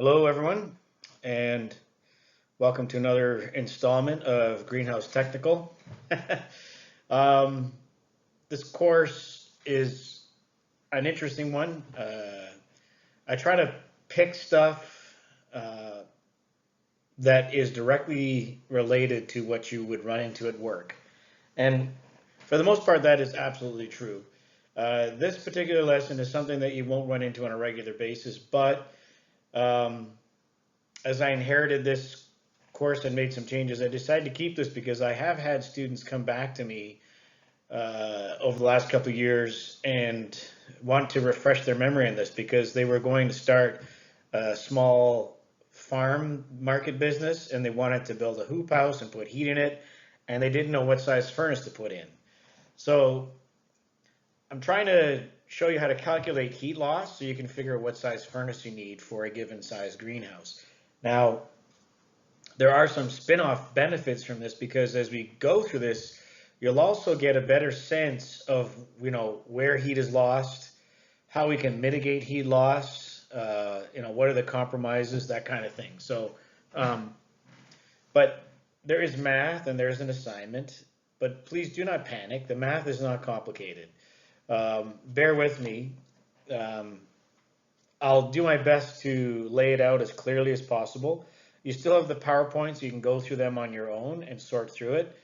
Hello, everyone, and welcome to another installment of Greenhouse Technical. um, this course is an interesting one. I try to pick stuff that is directly related to what you would run into at work. And for the most part, that is absolutely true. This particular lesson is something that you won't run into on a regular basis, but um, as I inherited this course and made some changes, I decided to keep this because I have had students come back to me over the last couple of years and want to refresh their memory on this because they were going to start a small farm market business and they wanted to build a hoop house and put heat in it, and they didn't know what size furnace to put in. So I'm trying to show you how to calculate heat loss so you can figure out what size furnace you need for a given size greenhouse. Now, there are some spin-off benefits from this because as we go through this, you'll also get a better sense of, where heat is lost, how we can mitigate heat loss, what are the compromises, that kind of thing. So, but there is math and there's an assignment, but please do not panic. The math is not complicated. Bear with me. Um, I'll do my best to lay it out as clearly as possible. You still have the PowerPoint, so you can go through them on your own and sort through it.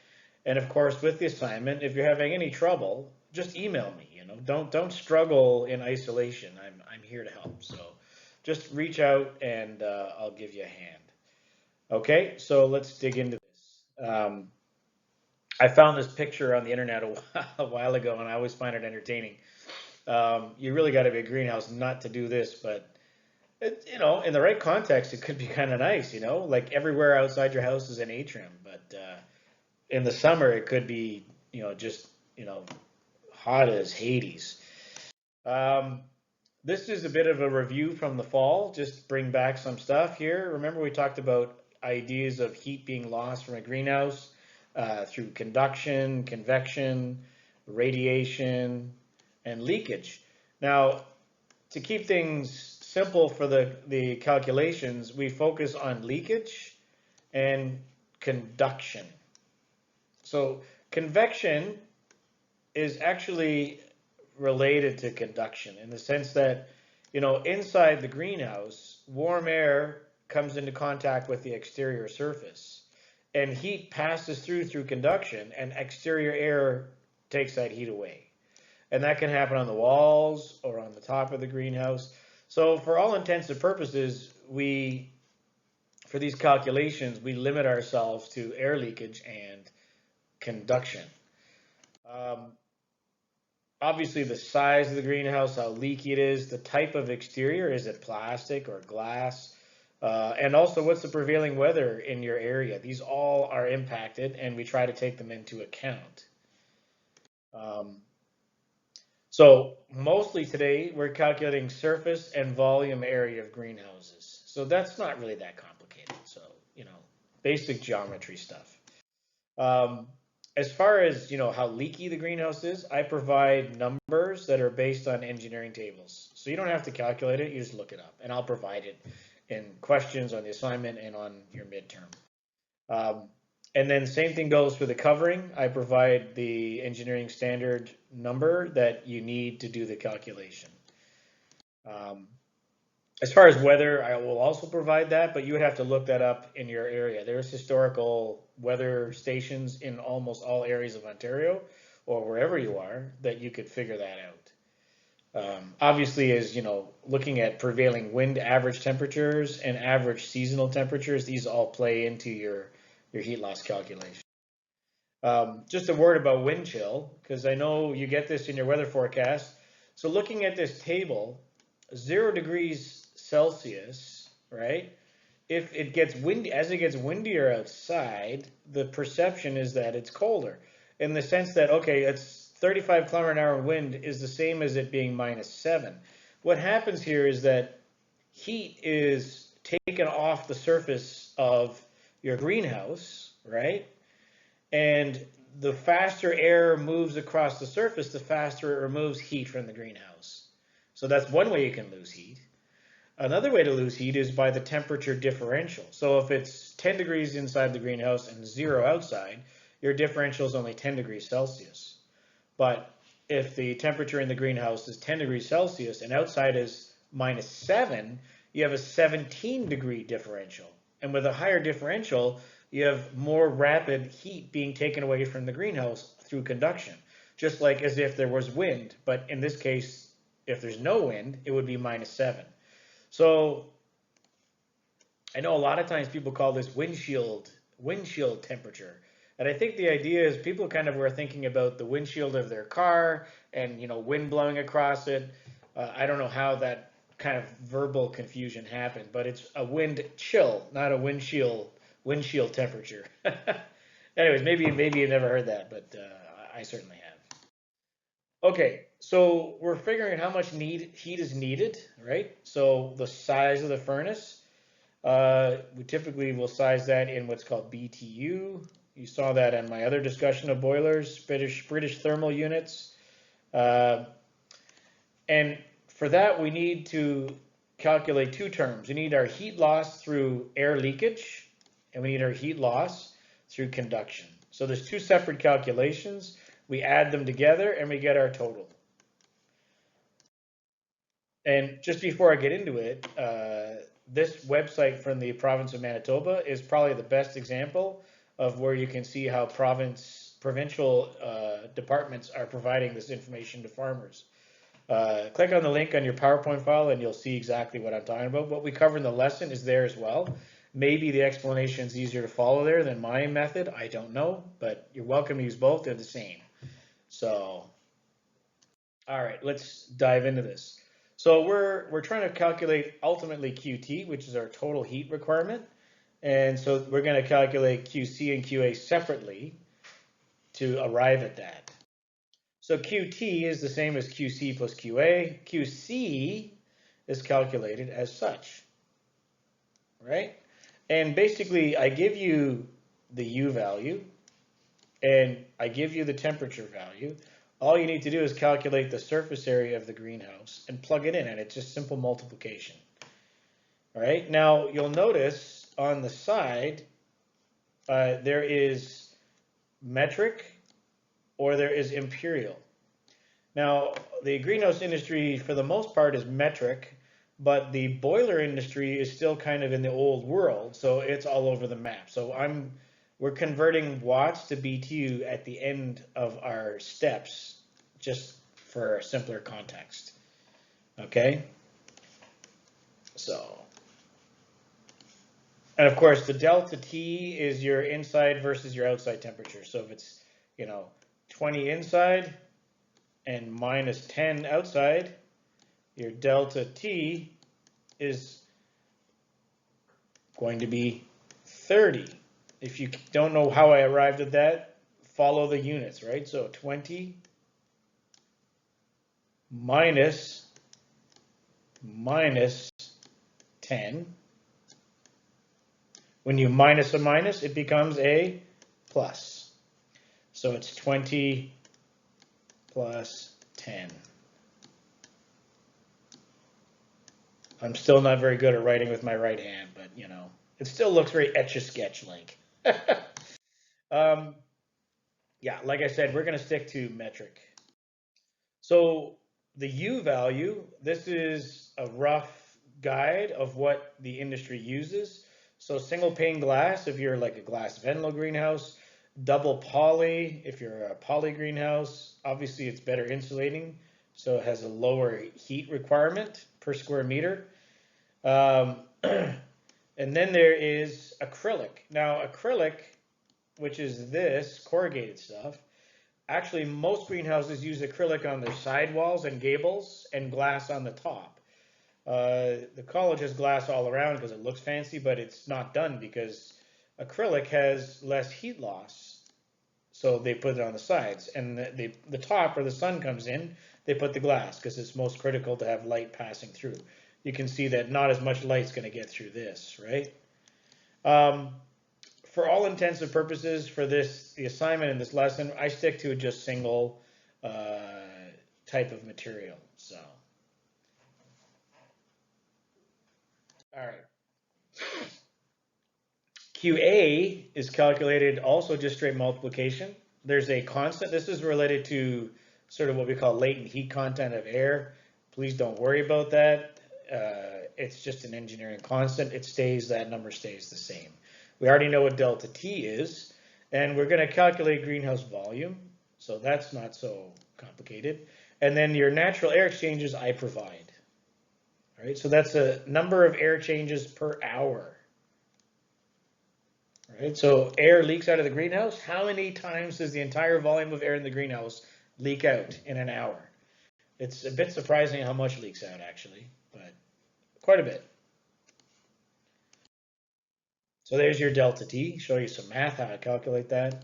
And of course, with the assignment, if you're having any trouble, just email me. Don't struggle in isolation. I'm here to help. So just reach out and I'll give you a hand. Okay, so let's dig into this. I found this picture on the internet a while ago, and I always find it entertaining. You really got to be a greenhouse not to do this, but in the right context, it could be kind of nice. Like everywhere outside your house is an atrium, but in the summer it could be, just hot as Hades. Um, this is a bit of a review from the fall. Just bring back some stuff here. Remember, we talked about ideas of heat being lost from a greenhouse through conduction, convection, radiation, and leakage. Now, to keep things simple for the calculations, we focus on leakage and conduction. So convection is actually related to conduction in the sense that, inside the greenhouse, warm air comes into contact with the exterior surface and heat passes through conduction, and exterior air takes that heat away. And that can happen on the walls or on the top of the greenhouse. So for all intents and purposes, for these calculations, we limit ourselves to air leakage and conduction. Um, Obviously, the size of the greenhouse, how leaky it is, the type of exterior, is it plastic or glass? And also, what's the prevailing weather in your area? These all are impacted, and we try to take them into account. Um, So mostly today we're calculating surface and volume area of greenhouses. So that's not really that complicated. So, basic geometry stuff. Um, as far as, how leaky the greenhouse is, I provide numbers that are based on engineering tables. So you don't have to calculate it, you just look it up. And I'll provide it in questions on the assignment and on your midterm. Um, and then same thing goes for the covering. I provide the engineering standard number that you need to do the calculation. Um, as far as weather, I will also provide that, but you would have to look that up in your area. There's historical weather stations in almost all areas of Ontario or wherever you are that you could figure that out. Obviously, as looking at prevailing wind average temperatures and average seasonal temperatures, these all play into your heat loss calculation. Just a word about wind chill, because I know you get this in your weather forecast. So looking at this table, 0 degrees Celsius, right? If it gets windy, as it gets windier outside, the perception is that it's colder, in the sense that, okay, it's 35 kilometer an hour wind is the same as it being -7. What happens here is that heat is taken off the surface of your greenhouse, right? And the faster air moves across the surface, the faster it removes heat from the greenhouse. So that's one way you can lose heat. Another way to lose heat is by the temperature differential. So if it's 10 degrees inside the greenhouse and 0 outside, your differential is only 10 degrees Celsius. But if the temperature in the greenhouse is 10 degrees Celsius and outside is -7, you have a 17-degree differential. And with a higher differential, you have more rapid heat being taken away from the greenhouse through conduction, just like as if there was wind. But in this case, if there's no wind, it would be -7. So I know a lot of times people call this windshield temperature. And I think the idea is people kind of were thinking about the windshield of their car and, wind blowing across it. I don't know how that kind of verbal confusion happened, but it's a wind chill, not a windshield temperature. Anyways, maybe you never heard that, but I certainly have. Okay, so we're figuring out how much heat is needed, right? So the size of the furnace. We typically will size that in what's called BTU. You saw that in my other discussion of boilers, British thermal units. And for that, we need to calculate two terms. We need our heat loss through air leakage, and we need our heat loss through conduction. So there's two separate calculations. We add them together, and we get our total. And just before I get into it, this website from the province of Manitoba is probably the best example of where you can see how provincial departments are providing this information to farmers. Click on the link on your PowerPoint file and you'll see exactly what I'm talking about. What we cover in the lesson is there as well. Maybe the explanation is easier to follow there than my method. I don't know, but you're welcome to use both. They're the same. So, all right, let's dive into this. So we're trying to calculate ultimately QT, which is our total heat requirement. And so we're going to calculate QC and QA separately to arrive at that. So QT is the same as QC plus QA. QC is calculated as such, right? And basically, I give you the U value, and I give you the temperature value. All you need to do is calculate the surface area of the greenhouse and plug it in, and it's just simple multiplication. All right, now you'll notice on the side, there is metric or there is imperial. Now, the greenhouse industry, for the most part, is metric, but the boiler industry is still kind of in the old world, so it's all over the map. So we're converting watts to BTU at the end of our steps, just for simpler context. Okay? So, and of course, the delta T is your inside versus your outside temperature. So if it's, 20 inside and minus 10 outside, your delta T is going to be 30. If you don't know how I arrived at that, follow the units, right? So 20 minus 10. When you minus a minus, it becomes a plus. So it's 20 plus 10. I'm still not very good at writing with my right hand, but it still looks very etch-a-sketch like. Yeah, like I said, we're going to stick to metric. So the U value, this is a rough guide of what the industry uses. So single pane glass, if you're like a glass Venlo greenhouse, double poly, if you're a poly greenhouse, obviously it's better insulating, so it has a lower heat requirement per square meter. And then there is acrylic. Now acrylic, which is this corrugated stuff, actually most greenhouses use acrylic on their sidewalls and gables and glass on the top. The college has glass all around because it looks fancy, but it's not done because acrylic has less heat loss. So they put it on the sides, and the top where the sun comes in, they put the glass because it's most critical to have light passing through. You can see that not as much light's going to get through this, right? For all intents and purposes, for the assignment in this lesson, I stick to just single type of material. So, All right. QA is calculated also just straight multiplication. There's a constant. This is related to sort of what we call latent heat content of air. Please don't worry about that. It's just an engineering constant. It stays, that number stays the same. We already know what delta T is, and we're going to calculate greenhouse volume. So that's not so complicated. And then your natural air exchanges I provide. All right, so that's a number of air changes per hour. Right, so air leaks out of the greenhouse. How many times does the entire volume of air in the greenhouse leak out in an hour? It's a bit surprising how much leaks out, actually, but quite a bit. So there's your delta T. Show you some math, how to calculate that.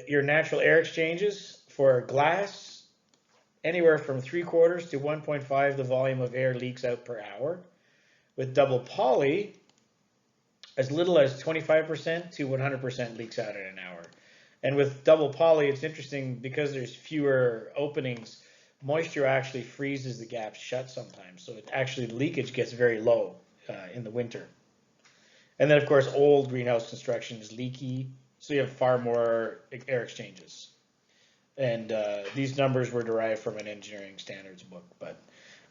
Your natural air exchanges for glass, anywhere from 3/4 to 1.5 the volume of air leaks out per hour. With double poly, as little as 25% to 100% leaks out in an hour. And with double poly, it's interesting because there's fewer openings, moisture actually freezes the gaps shut sometimes. So it actually, leakage gets very low in the winter. And then of course, old greenhouse construction is leaky, so you have far more air exchanges. And these numbers were derived from an engineering standards book, but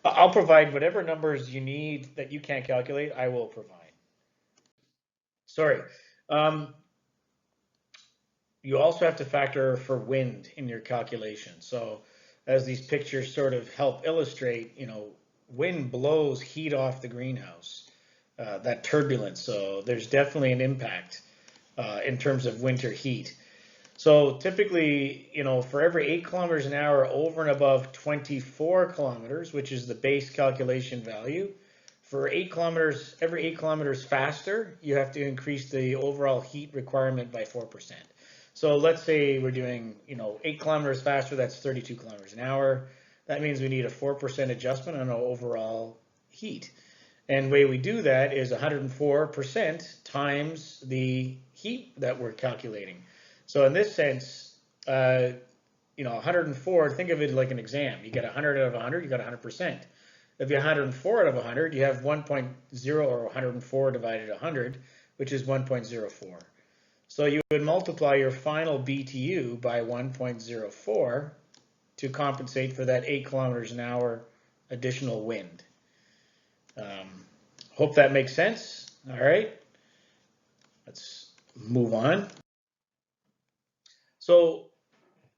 I'll provide whatever numbers you need that you can't calculate, I will provide. Sorry. You also have to factor for wind in your calculation. So as these pictures sort of help illustrate, wind blows heat off the greenhouse, that turbulence. So there's definitely an impact in terms of winter heat. So typically, for every 8 kilometers an hour over and above 24 kilometers, which is the base calculation value, for 8 kilometers, every 8 kilometers faster, you have to increase the overall heat requirement by 4%. So let's say we're doing, 8 kilometers faster, that's 32 kilometers an hour. That means we need a 4% adjustment on our overall heat. And the way we do that is 104% times the heat that we're calculating. So in this sense, 104, think of it like an exam. You get 100 out of 100, you got 100%. If you have 104 out of 100, you have 1.0 or 104 divided 100, which is 1.04. So you would multiply your final BTU by 1.04 to compensate for that 8 kilometers an hour additional wind. Hope that makes sense. All right, let's move on. So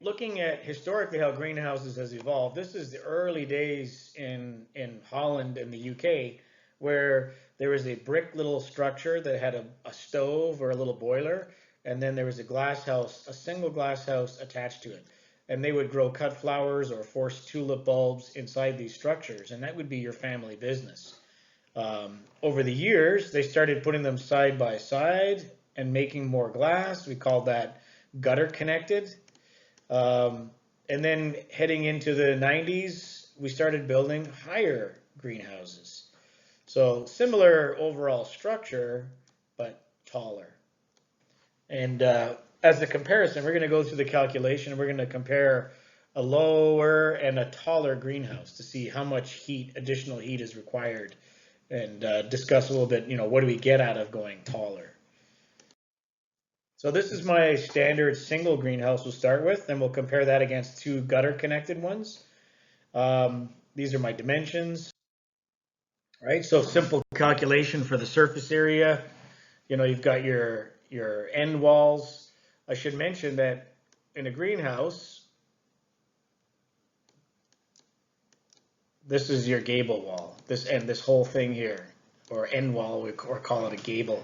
looking at historically how greenhouses has evolved, this is the early days in Holland and the UK, where there was a brick little structure that had a stove or a little boiler, and then there was a glass house, a single glass house attached to it. And they would grow cut flowers or force tulip bulbs inside these structures, and that would be your family business. Over the years, they started putting them side by side and making more glass. We called that gutter connected. And then heading into the 90s, we started building higher greenhouses. So similar overall structure, but taller. And as a comparison, we're going to go through the calculation. We're going to compare a lower and a taller greenhouse to see how much heat, additional heat is required, and discuss a little bit, what do we get out of going taller. So this is my standard single greenhouse we'll start with, and we'll compare that against 2 gutter connected ones. These are my dimensions. Right, so simple calculation for the surface area. You've got your end walls. I should mention that in a greenhouse, this is your gable wall. This whole thing here, or end wall, or call it a gable.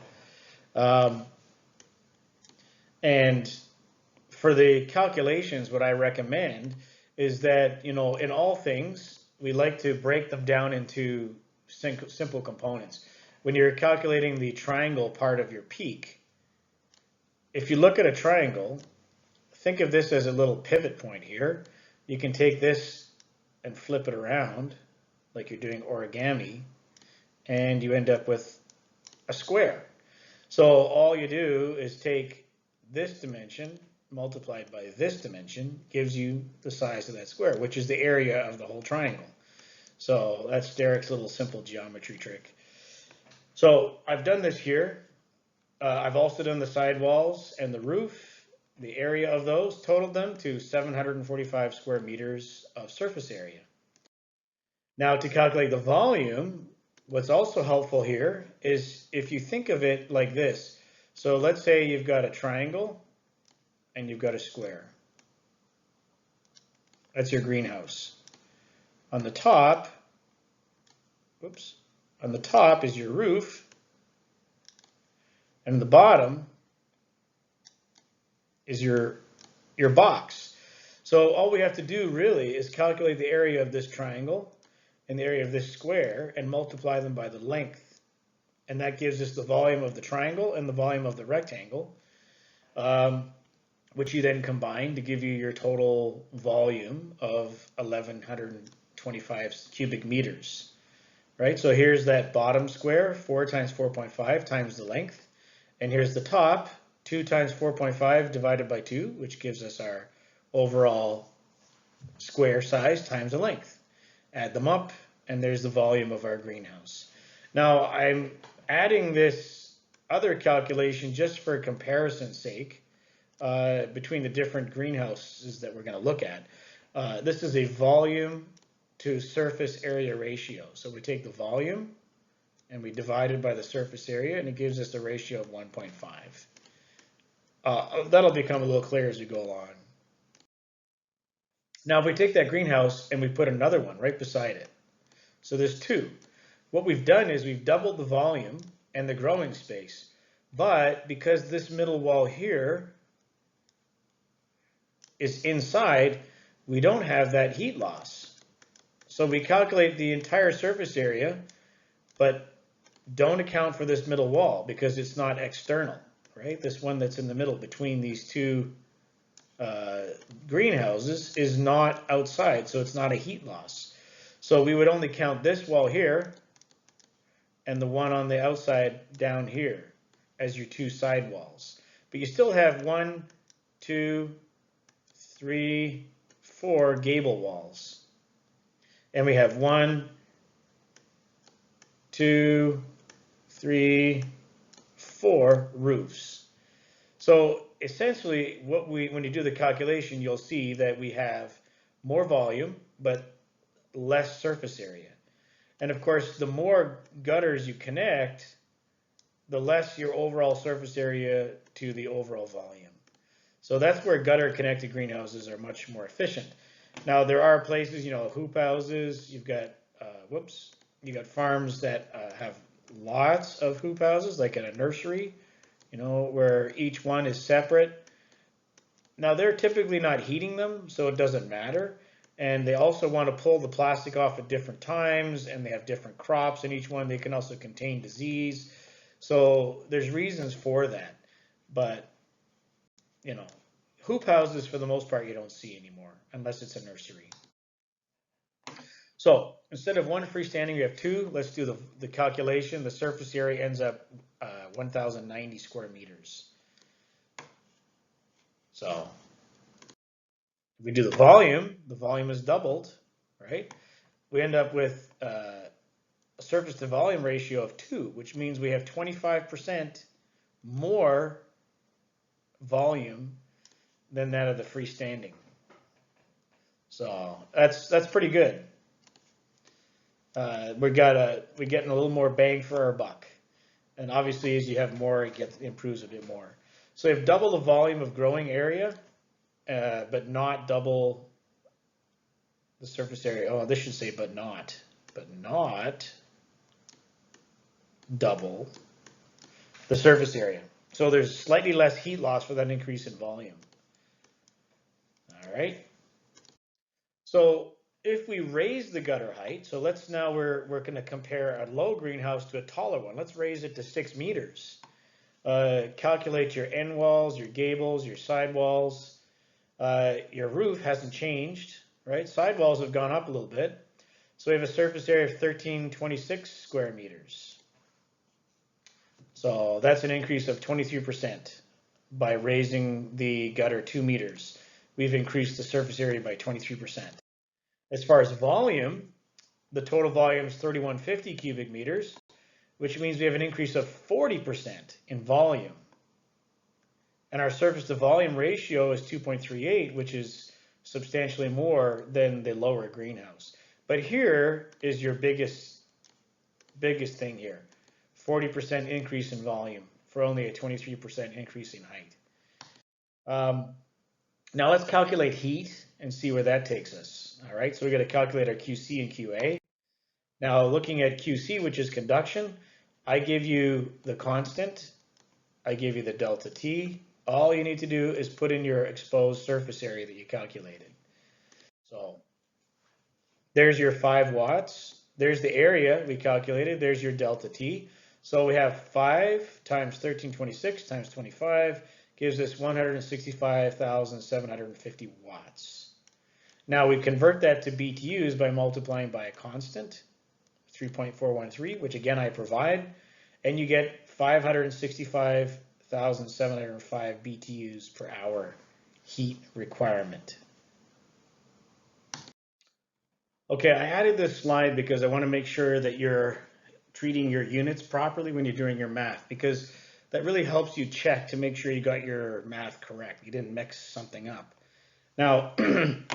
And for the calculations, what I recommend is that, in all things, we like to break them down into simple components. When you're calculating the triangle part of your peak, if you look at a triangle, think of this as a little pivot point here. You can take this and flip it around like you're doing origami, and you end up with a square. So all you do is take this dimension multiplied by this dimension gives you the size of that square, which is the area of the whole triangle. So that's Derek's little simple geometry trick. So I've done this here. I've also done the sidewalls and the roof, the area of those, totaled them to 745 square meters of surface area. Now to calculate the volume, what's also helpful here is if you think of it like this. So let's say you've got a triangle and you've got a square. That's your greenhouse. On the top, on the top is your roof, and the bottom is your box. So all we have to do really is calculate the area of this triangle and the area of this square and multiply them by the length. And that gives us the volume of the triangle and the volume of the rectangle, which you then combine to give you your total volume of 1,125 cubic meters. Right, so here's that bottom square, 4 times 4.5 times the length. And here's the top, 2 times 4.5 divided by 2, which gives us our overall square size times the length. Add them up, and there's the volume of our greenhouse. Now, I'm adding this other calculation just for comparison's sake between the different greenhouses that we're going to look at. This is a volume to surface area ratio. So we take the volume and we divide it by the surface area, and it gives us a ratio of 1.5. That'll become a little clearer as we go along. Now, if we take that greenhouse and we put another one right beside it, so there's two. What we've done is we've doubled the volume and the growing space, but because this middle wall here is inside, we don't have that heat loss. So we calculate the entire surface area, but don't account for this middle wall because it's not external, right? This one that's in the middle between these two greenhouses is not outside, so it's not a heat loss. So we would only count this wall here and the one on the outside down here as your two side walls. But you still have 1, 2, 3, 4 gable walls. And we have 1, 2, 3, 4 roofs. So essentially, when you do the calculation, you'll see that we have more volume, but less surface area. And of course, the more gutters you connect, the less your overall surface area to the overall volume. So that's where gutter connected greenhouses are much more efficient. Now there are places, hoop houses, you've got, you got farms that have lots of hoop houses, like in a nursery, where each one is separate. Now they're typically not heating them, so it doesn't matter. And they also want to pull the plastic off at different times, and they have different crops in each one. They can also contain disease. So there's reasons for that. But, hoop houses for the most part you don't see anymore, unless it's a nursery. So instead of one freestanding, you have two. Let's do the calculation. The surface area ends up 1,090 square meters. So if we do the volume is doubled, right? We end up with a surface to volume ratio of 2, which means we have 25% more volume than that of the freestanding. So that's pretty good. We're getting a little more bang for our buck. And obviously, as you have more, it improves a bit more. So you've double the volume of growing area, but not double the surface area. Oh, this should say but not double the surface area. So there's slightly less heat loss for that increase in volume. All right. So if we raise the gutter height, so we're going to compare a low greenhouse to a taller one. Let's raise it to 6 meters. Calculate your end walls, your gables, your side walls. Your roof hasn't changed, right? Side walls have gone up a little bit. So we have a surface area of 1,326 square meters. So that's an increase of 23% by raising the gutter 2 meters. We've increased the surface area by 23%. As far as volume, the total volume is 3150 cubic meters, which means we have an increase of 40% in volume. And our surface to volume ratio is 2.38, which is substantially more than the lower greenhouse. But here is your biggest thing here. 40% increase in volume for only a 23% increase in height. Now let's calculate heat and see where that takes us. All right, so we're going to calculate our QC and QA. Now looking at QC, which is conduction, I give you the constant, I give you the delta T. All you need to do is put in your exposed surface area that you calculated. So there's your 5 watts. There's the area we calculated. There's your delta T. So we have 5 times 1326 times 25 gives us 165,750 watts. Now we convert that to BTUs by multiplying by a constant, 3.413, which again I provide, and you get 565,705 BTUs per hour heat requirement. Okay, I added this slide because I want to make sure that you're treating your units properly when you're doing your math, because that really helps you check to make sure you got your math correct. You didn't mix something up. Now,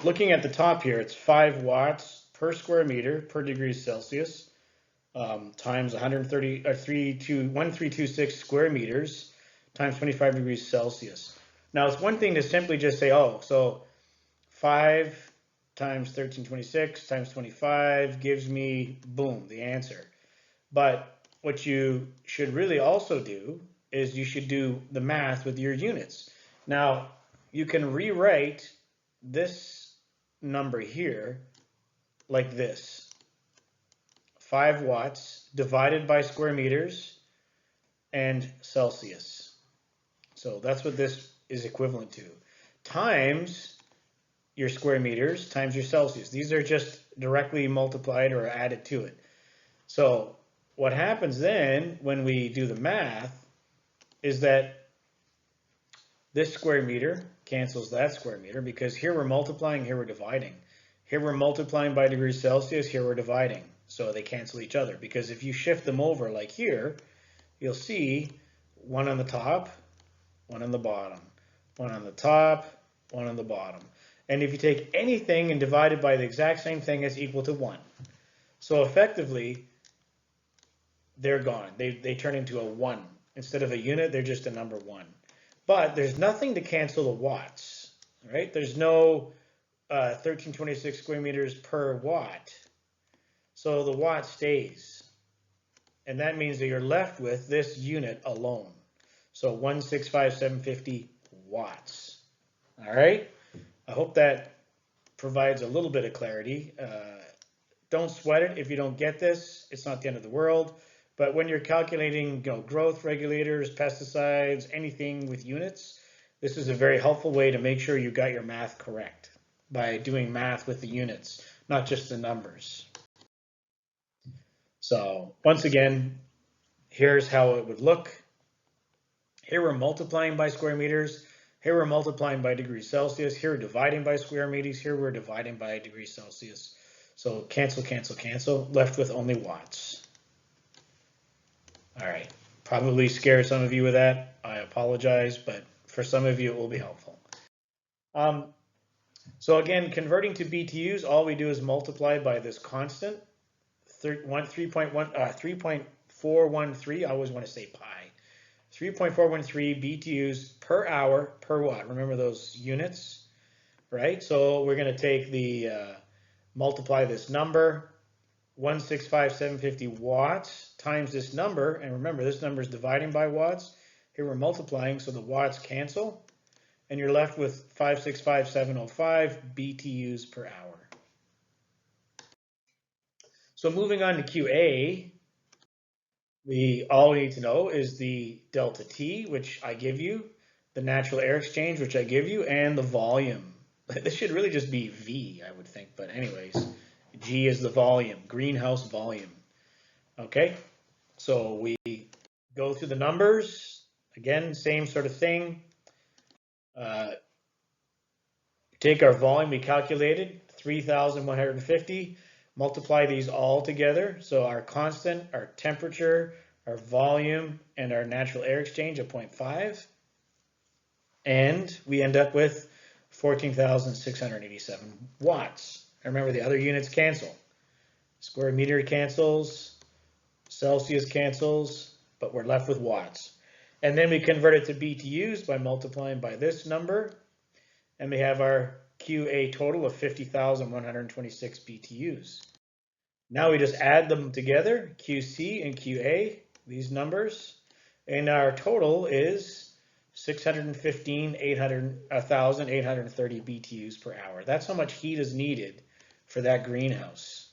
looking at the top here, it's 5 watts per square meter per degree Celsius times 1326 square meters times 25 degrees Celsius. Now, it's one thing to simply just say, oh, so 5 times 1326 times 25 gives me, boom, the answer. But what you should really also do is you should do the math with your units. Now, you can rewrite this number here like this. 5 watts divided by square meters and Celsius. So that's what this is equivalent to. Times your square meters times your Celsius. These are just directly multiplied or added to it. So what happens then when we do the math is that this square meter cancels that square meter, because here we're multiplying, here we're dividing. Here we're multiplying by degrees Celsius, here we're dividing. So they cancel each other, because if you shift them over like here, you'll see one on the top, one on the bottom, one on the top, one on the bottom. And if you take anything and divide it by the exact same thing, it's equal to 1. So effectively, they're gone. They turn into a 1. Instead of a unit, they're just a number 1. But there's nothing to cancel the watts, right? There's no 1326 square meters per watt. So the watt stays. And that means that you're left with this unit alone. So 165,750 watts. All right? I hope that provides a little bit of clarity. Don't sweat it if you don't get this. It's not the end of the world. But when you're calculating, growth regulators, pesticides, anything with units, this is a very helpful way to make sure you got your math correct by doing math with the units, not just the numbers. So once again, here's how it would look. Here we're multiplying by square meters. Here we're multiplying by degrees Celsius. Here we're dividing by square meters. Here we're dividing by degrees Celsius. So cancel, cancel, cancel, left with only watts. All right, probably scared some of you with that. I apologize, but for some of you it will be helpful. So again, converting to BTUs, all we do is multiply by this constant, 3.413, I always want to say pi. 3.413 BTUs per hour per watt. Remember those units, right? So we're going to take the, multiply this number, 165,750 watts times this number. And remember, this number is dividing by watts. Here we're multiplying, so the watts cancel. And you're left with 565,705 BTUs per hour. So moving on to QA, all we need to know is the delta T, which I give you, the natural air exchange, which I give you, and the volume. This should really just be V, I would think, but anyways, G is the volume, greenhouse volume. Okay, so we go through the numbers. Again, same sort of thing. Take our volume we calculated, 3,150. multiply these all together. So our constant, our temperature, our volume, and our natural air exchange of 0.5. And we end up with 14,687 watts. And remember, the other units cancel. Square meter cancels, Celsius cancels, but we're left with watts. And then we convert it to BTUs by multiplying by this number, and we have our QA total of 50,126 BTUs. Now we just add them together, QC and QA, these numbers, and our total is 1,830 BTUs per hour. That's how much heat is needed for that greenhouse,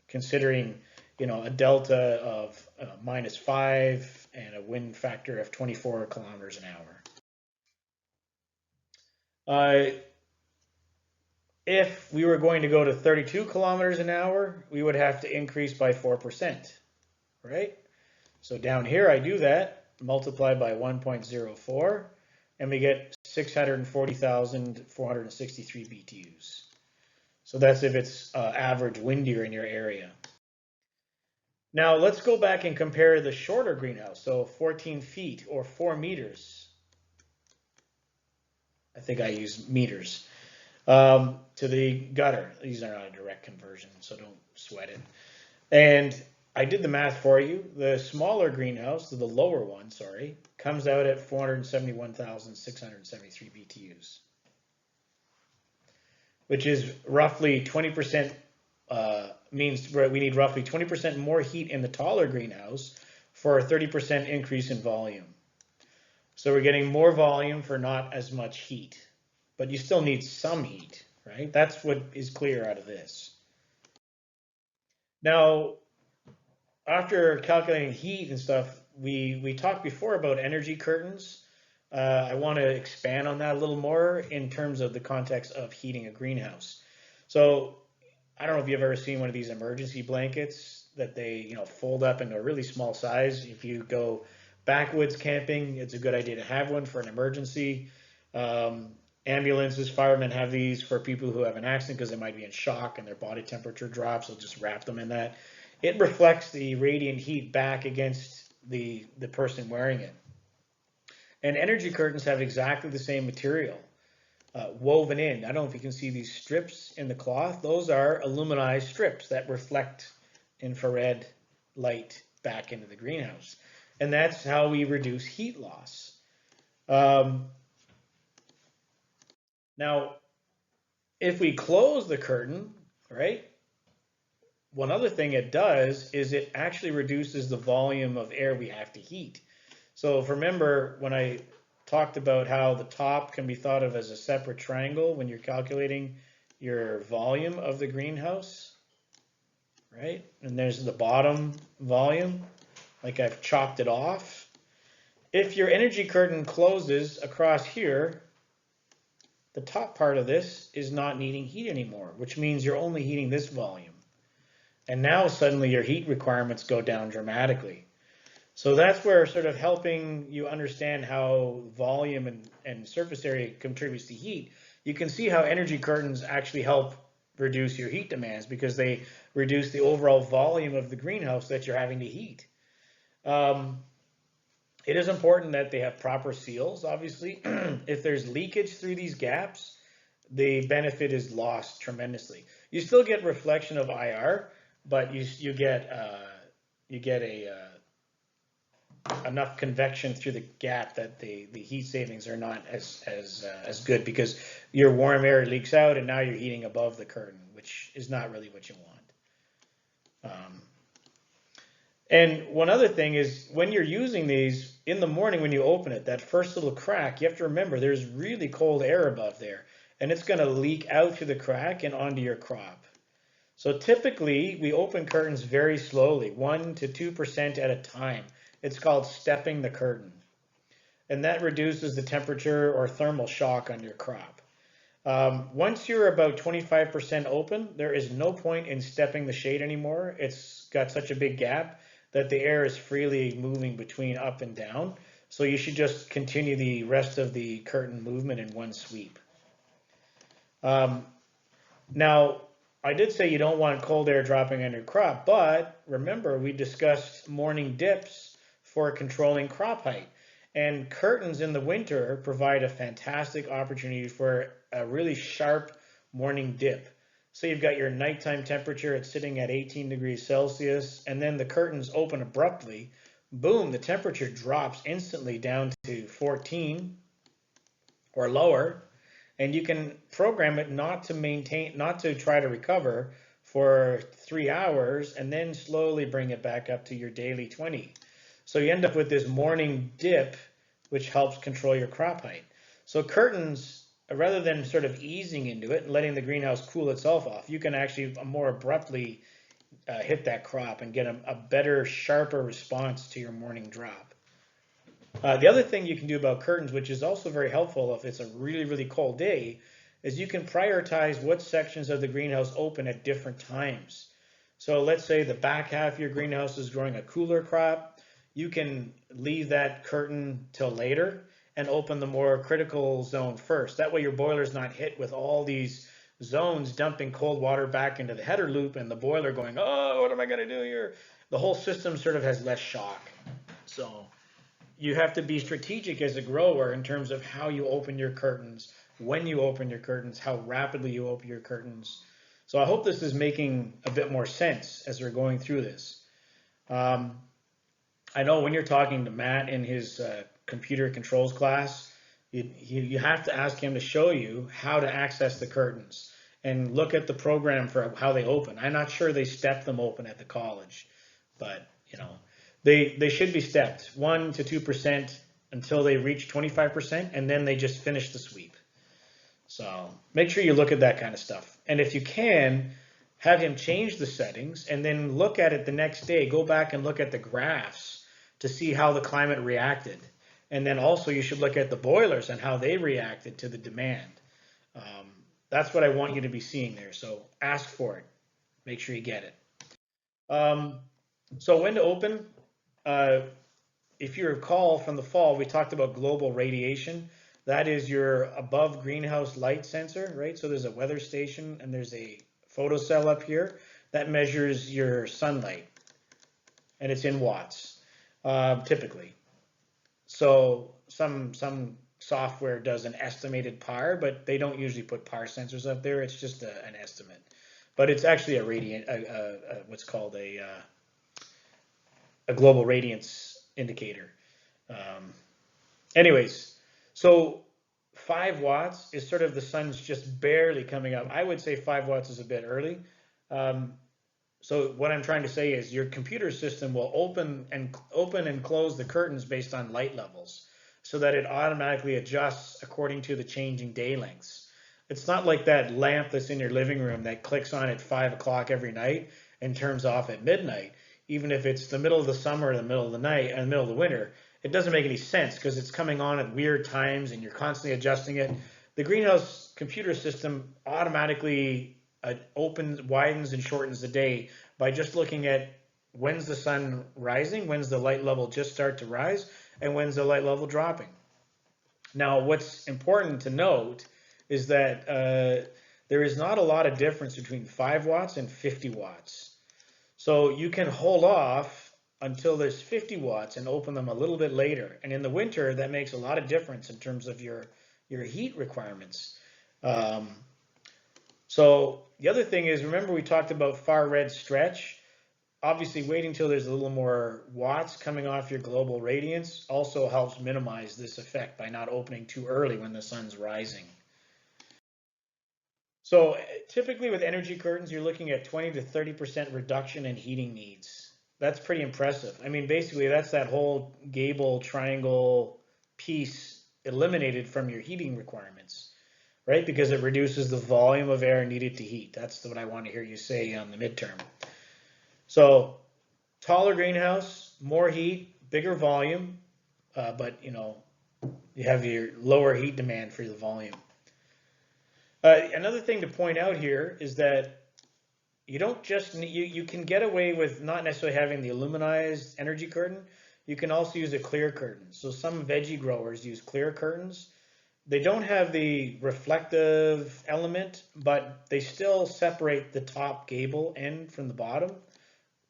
considering, you know, a delta of -5 and a wind factor of 24 kilometers an hour. If we were going to go to 32 kilometers an hour, we would have to increase by 4%, right? So down here I do that, multiply by 1.04, and we get 640,463 BTUs. So that's if it's average windier in your area. Now let's go back and compare the shorter greenhouse, so 14 feet or 4 meters. I think I use meters. To the gutter. These are not a direct conversion, so don't sweat it. And I did the math for you. The smaller greenhouse, the lower one, sorry, comes out at 471,673 BTUs, which is roughly 20%, means we need roughly 20% more heat in the taller greenhouse for a 30% increase in volume. So we're getting more volume for not as much heat, but you still need some heat, right? That's what is clear out of this. Now, after calculating heat and stuff, we talked before about energy curtains. I want to expand on that a little more in terms of the context of heating a greenhouse. So I don't know if you've ever seen one of these emergency blankets that they, you know, fold up into a really small size. If you go backwoods camping, it's a good idea to have one for an emergency. Ambulances, firemen have these for people who have an accident because they might be in shock and their body temperature drops. They'll just wrap them in that. It reflects the radiant heat back against the person wearing it. And energy curtains have exactly the same material woven in. I don't know if you can see these strips in the cloth. Those are aluminized strips that reflect infrared light back into the greenhouse. And that's how we reduce heat loss. Now, if we close the curtain, right, one other thing it does is it actually reduces the volume of air we have to heat. So if remember when I talked about how the top can be thought of as a separate triangle when you're calculating your volume of the greenhouse, right? And there's the bottom volume, like I've chopped it off. If your energy curtain closes across here, the top part of this is not needing heat anymore, which means you're only heating this volume. And now suddenly your heat requirements go down dramatically. So that's where sort of helping you understand how volume and surface area contributes to heat. You can see how energy curtains actually help reduce your heat demands because they reduce the overall volume of the greenhouse that you're having to heat. It is important that they have proper seals, obviously. If there's leakage through these gaps, the benefit is lost tremendously. You still get reflection of IR, but you get enough convection through the gap that the heat savings are not as good because your warm air leaks out and now you're heating above the curtain, which is not really what you want. And one other thing is when you're using these in the morning when you open it, that first little crack, you have to remember there's really cold air above there and it's going to leak out through the crack and onto your crop. So typically we open curtains very slowly, 1 to 2% at a time. It's called stepping the curtain. And that reduces the temperature or thermal shock on your crop. Once you're about 25% open, there is no point in stepping the shade anymore. It's got such a big gap that the air is freely moving between up and down. So you should just continue the rest of the curtain movement in one sweep. Now, I did say you don't want cold air dropping on your crop, but remember we discussed morning dips for controlling crop height. And curtains in the winter provide a fantastic opportunity for a really sharp morning dip. So you've got your nighttime temperature, it's sitting at 18 degrees Celsius, and then the curtains open abruptly. Boom, the temperature drops instantly down to 14 or lower, and you can program it not to try to recover for 3 hours and then slowly bring it back up to your daily 20. So you end up with this morning dip, which helps control your crop height. So curtains, rather than sort of easing into it and letting the greenhouse cool itself off, you can actually more abruptly hit that crop and get a better, sharper response to your morning drop. The other thing you can do about curtains, which is also very helpful if it's a really, really cold day, is you can prioritize what sections of the greenhouse open at different times. So let's say the back half of your greenhouse is growing a cooler crop. You can leave that curtain till later and open the more critical zone first. That way your boiler's not hit with all these zones dumping cold water back into the header loop and the boiler going, oh, what am I going to do here? The whole system sort of has less shock. So you have to be strategic as a grower in terms of how you open your curtains, when you open your curtains, how rapidly you open your curtains. So I hope this is making a bit more sense as we're going through this. I know when you're talking to Matt in his computer controls class, you have to ask him to show you how to access the curtains and look at the program for how they open. I'm not sure they step them open at the college, but you know, they should be stepped 1 to 2% until they reach 25%, and then they just finish the sweep. So make sure you look at that kind of stuff. And if you can, have him change the settings and then look at it the next day. Go back and look at the graphs to see how the climate reacted. And then also you should look at the boilers and how they reacted to the demand. That's what I want you to be seeing there. So ask for it. Make sure you get it. So when to open? If you recall from the fall, we talked about global radiation. That is your above greenhouse light sensor, right? So there's a weather station and there's a photocell up here that measures your sunlight, and it's in watts, typically. So some software does an estimated PAR, but they don't usually put PAR sensors up there. It's just an estimate, but it's actually what's called a global radiance indicator. Anyways, so 5 watts is sort of the sun's just barely coming up. I would say 5 watts is a bit early. So what I'm trying to say is your computer system will open and close the curtains based on light levels so that it automatically adjusts according to the changing day lengths. It's not like that lamp that's in your living room that clicks on at 5 o'clock every night and turns off at midnight. Even if it's the middle of the summer, the middle of the night, and the middle of the winter, it doesn't make any sense because it's coming on at weird times and you're constantly adjusting it. The greenhouse computer system automatically opens, widens, and shortens the day by just looking at when's the sun rising, when's the light level just start to rise, and when's the light level dropping. Now, what's important to note is that there is not a lot of difference between 5 watts and 50 watts. So you can hold off until there's 50 watts and open them a little bit later. And in the winter, that makes a lot of difference in terms of your heat requirements. So the other thing is, remember we talked about far red stretch. Obviously waiting till there's a little more watts coming off your global radiance also helps minimize this effect by not opening too early when the sun's rising. So typically with energy curtains, you're looking at 20 to 30% reduction in heating needs. That's pretty impressive. I mean, basically that's that whole gable triangle piece eliminated from your heating requirements, right? Because it reduces the volume of air needed to heat. That's what I want to hear you say on the midterm. So taller greenhouse, more heat, bigger volume, but you know, you have your lower heat demand for the volume. Another thing to point out here is that you don't just you can get away with not necessarily having the aluminized energy curtain. You can also use a clear curtain. So some veggie growers use clear curtains. They don't have the reflective element, but they still separate the top gable end from the bottom.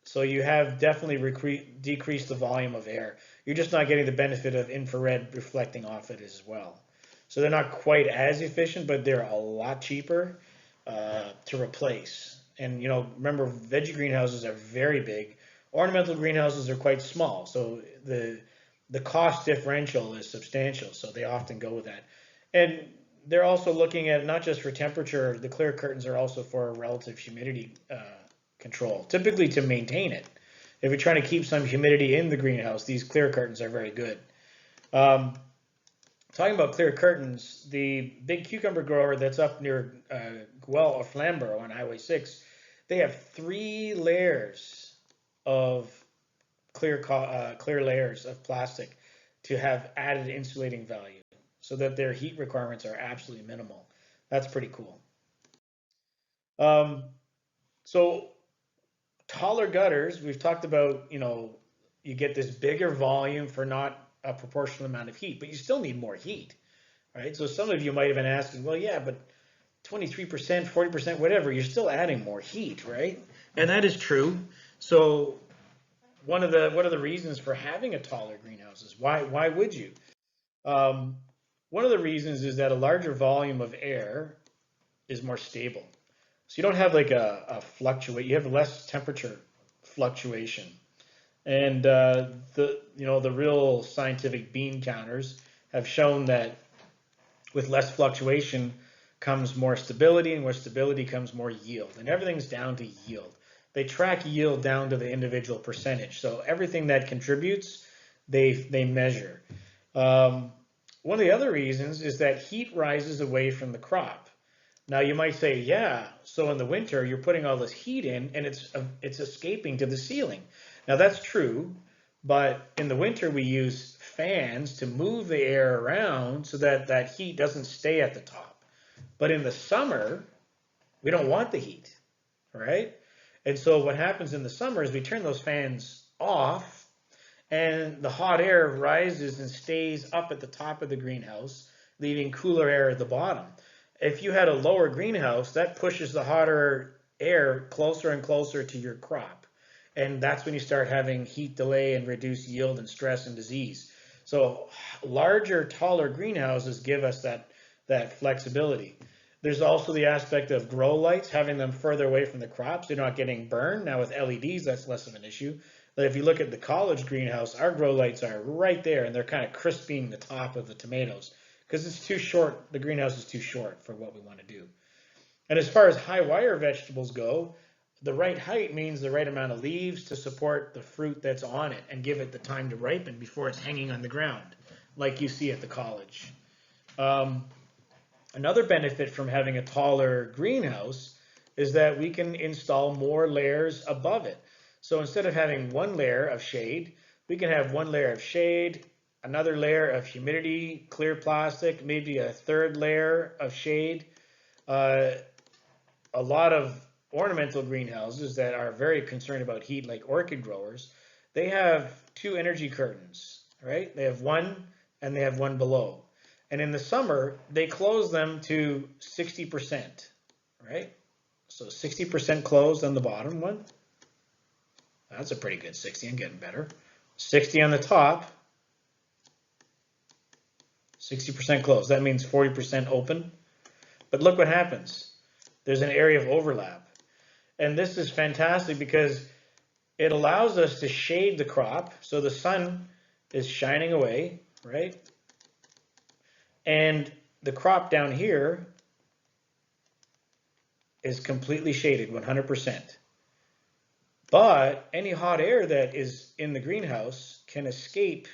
So you have definitely decreased the volume of air. You're just not getting the benefit of infrared reflecting off it as well. So they're not quite as efficient, but they're a lot cheaper to replace. And remember, veggie greenhouses are very big. Ornamental greenhouses are quite small, so the cost differential is substantial. So they often go with that. And they're also looking at not just for temperature. The clear curtains are also for relative humidity control, typically to maintain it. If you're trying to keep some humidity in the greenhouse, these clear curtains are very good. Talking about clear curtains, the big cucumber grower that's up near Guel or Flamborough on Highway 6, they have 3 layers of clear layers of plastic to have added insulating value so that their heat requirements are absolutely minimal. That's pretty cool. So taller gutters, we've talked about, you get this bigger volume for not a proportional amount of heat, but you still need more heat, right? So some of you might have been asking, well, yeah, but 23%, 40%, whatever, you're still adding more heat, right? And that is true. So what are the reasons for having a taller greenhouse? Why would you? One of the reasons is that a larger volume of air is more stable. So you don't have like a fluctuate, you have less temperature fluctuation. And the real scientific bean counters have shown that with less fluctuation comes more stability, and with stability comes more yield. And everything's down to yield. They track yield down to the individual percentage. So everything that contributes, they measure. One of the other reasons is that heat rises away from the crop. Now you might say, yeah, so in the winter you're putting all this heat in and it's escaping to the ceiling. Now that's true, but in the winter we use fans to move the air around so that that heat doesn't stay at the top. But in the summer, we don't want the heat, right? And so what happens in the summer is we turn those fans off and the hot air rises and stays up at the top of the greenhouse, leaving cooler air at the bottom. If you had a lower greenhouse, that pushes the hotter air closer and closer to your crop. And that's when you start having heat delay and reduced yield and stress and disease. So larger, taller greenhouses give us that flexibility. There's also the aspect of grow lights, having them further away from the crops. They're not getting burned. Now with LEDs, that's less of an issue. But if you look at the college greenhouse, our grow lights are right there, and they're kind of crisping the top of the tomatoes because it's too short. The greenhouse is too short for what we want to do. And as far as high wire vegetables go, the right height means the right amount of leaves to support the fruit that's on it and give it the time to ripen before it's hanging on the ground, like you see at the college. Another benefit from having a taller greenhouse is that we can install more layers above it. So instead of having one layer of shade, we can have one layer of shade, another layer of humidity, clear plastic, maybe a third layer of shade. A lot of ornamental greenhouses that are very concerned about heat, like orchid growers, they have 2 energy curtains, right? They have one and they have one below. And in the summer, they close them to 60%, right? So 60% closed on the bottom one. That's a pretty good 60, I'm getting better. 60 on the top, 60% closed. That means 40% open. But look what happens. There's an area of overlap. And this is fantastic because it allows us to shade the crop so the sun is shining away, right? And the crop down here is completely shaded, 100%. But any hot air that is in the greenhouse can escape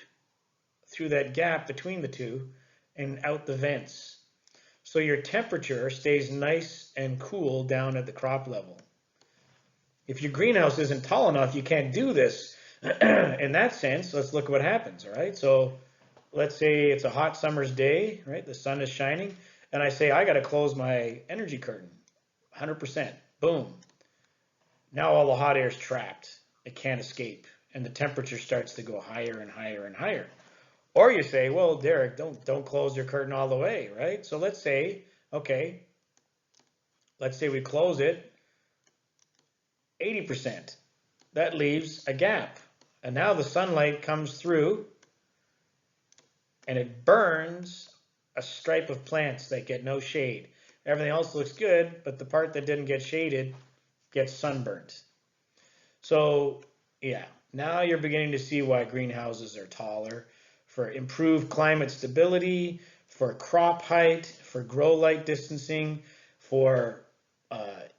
through that gap between the two and out the vents. So your temperature stays nice and cool down at the crop level. If your greenhouse isn't tall enough, you can't do this. In that sense, let's look at what happens, all right? So let's say it's a hot summer's day, right? The sun is shining, and I say, I got to close my energy curtain, 100%. Boom. Now all the hot air is trapped. It can't escape, and the temperature starts to go higher and higher and higher. Or you say, well, Derek, don't close your curtain all the way, right? So let's say, okay, let's say we close it 80%. That leaves a gap. And now the sunlight comes through and it burns a stripe of plants that get no shade. Everything else looks good, but the part that didn't get shaded gets sunburned. So yeah, now you're beginning to see why greenhouses are taller, for improved climate stability, for crop height, for grow light distancing, for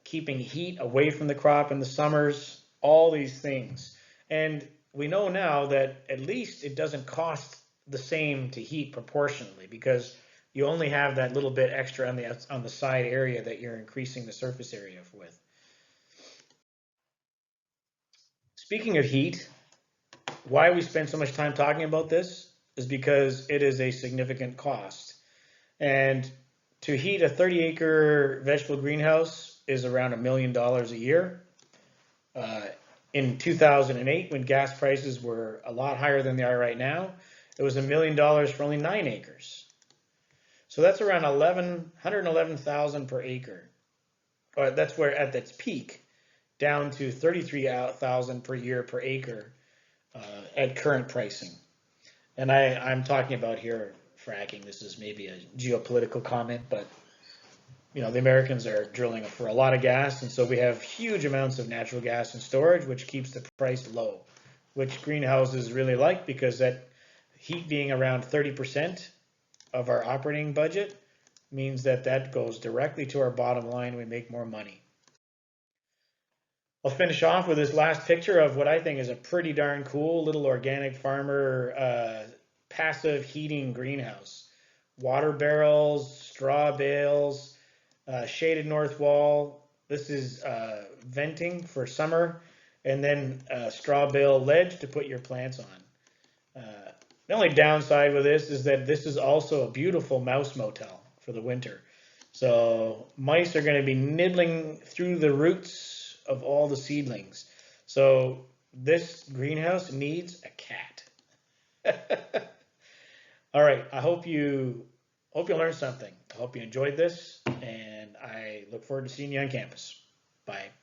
keeping heat away from the crop in the summers, all these things. And we know now that at least it doesn't cost the same to heat proportionally, because you only have that little bit extra on the side area that you're increasing the surface area with. Speaking of heat, why we spend so much time talking about this is because it is a significant cost. And to heat a 30-acre vegetable greenhouse is around $1 million a year. Uh, in 2008, when gas prices were a lot higher than they are right now, it was $1 million for only 9 acres. So that's around 111,000 per acre. Or that's where at its peak, down to 33,000 per year per acre at current pricing. And I'm talking about here fracking. This is maybe a geopolitical comment, but the Americans are drilling for a lot of gas, and so we have huge amounts of natural gas in storage, which keeps the price low, which greenhouses really like, because that heat being around 30% of our operating budget means that goes directly to our bottom line. We make more money. I'll finish off with this last picture of what I think is a pretty darn cool little organic farmer passive heating greenhouse. Water barrels, straw bales, shaded north wall. This is venting for summer, and then a straw bale ledge to put your plants on. The only downside with this is that this is also a beautiful mouse motel for the winter. So mice are going to be nibbling through the roots of all the seedlings. So this greenhouse needs a cat. All right, I hope you learned something. I hope you enjoyed this, and I look forward to seeing you on campus. Bye.